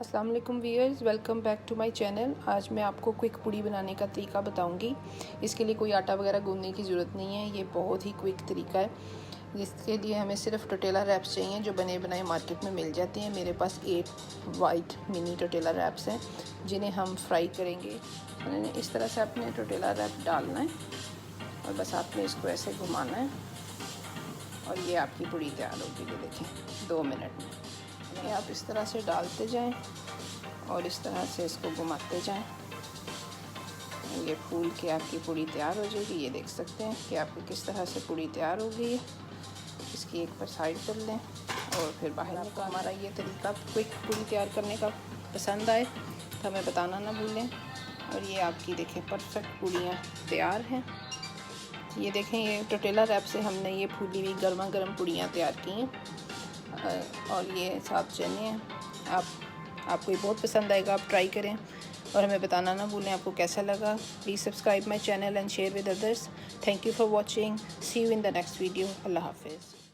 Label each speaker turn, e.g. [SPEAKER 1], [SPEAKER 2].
[SPEAKER 1] अस्सलाम वालेकुम viewers, welcome back to my channel. आज मैं आपको क्विक पूड़ी बनाने का तरीका बताऊंगी। इसके लिए कोई आटा वगैरह गूंदने की ज़रूरत नहीं है, ये बहुत ही क्विक तरीका है। जिसके लिए हमें सिर्फ टोटेला रैप्स चाहिए जो बने बनाए मार्केट में मिल जाते हैं। मेरे पास 8 वाइट मिनी टोटेला रैप्स हैं जिन्हें हम फ्राई करेंगे। इस तरह से आपने टोटेला रैप डालना है और बस आपने इसको ऐसे घुमाना है और ये आपकी पूड़ी तैयार होगी। ये देखें 2 मिनट में ये आप इस तरह से डालते जाएं और इस तरह से इसको घुमाते जाएं। ये फूल के आपकी पूड़ी तैयार हो जाएगी। ये देख सकते हैं कि आपकी किस तरह से पूड़ी तैयार हो गई है। इसकी एक पर साइड कर लें और फिर बाहर निकाल। हमारा ये तरीका क्विक पूड़ी तैयार करने का पसंद आए तो हमें बताना ना भूलें। और ये आपकी देखें परफेक्ट पूड़ियाँ तैयार हैं। ये देखें, ये टोटेला रैप से हमने ये फूली हुई गर्मा गर्म पूड़ियाँ तैयार की हैं और ये साथ चने हैं। आपको ये बहुत पसंद आएगा, आप ट्राई करें और हमें बताना ना भूलें आपको कैसा लगा। Please subscribe my channel and share with others. Thank you for watching. See you in the next video. Allah हाफिज़।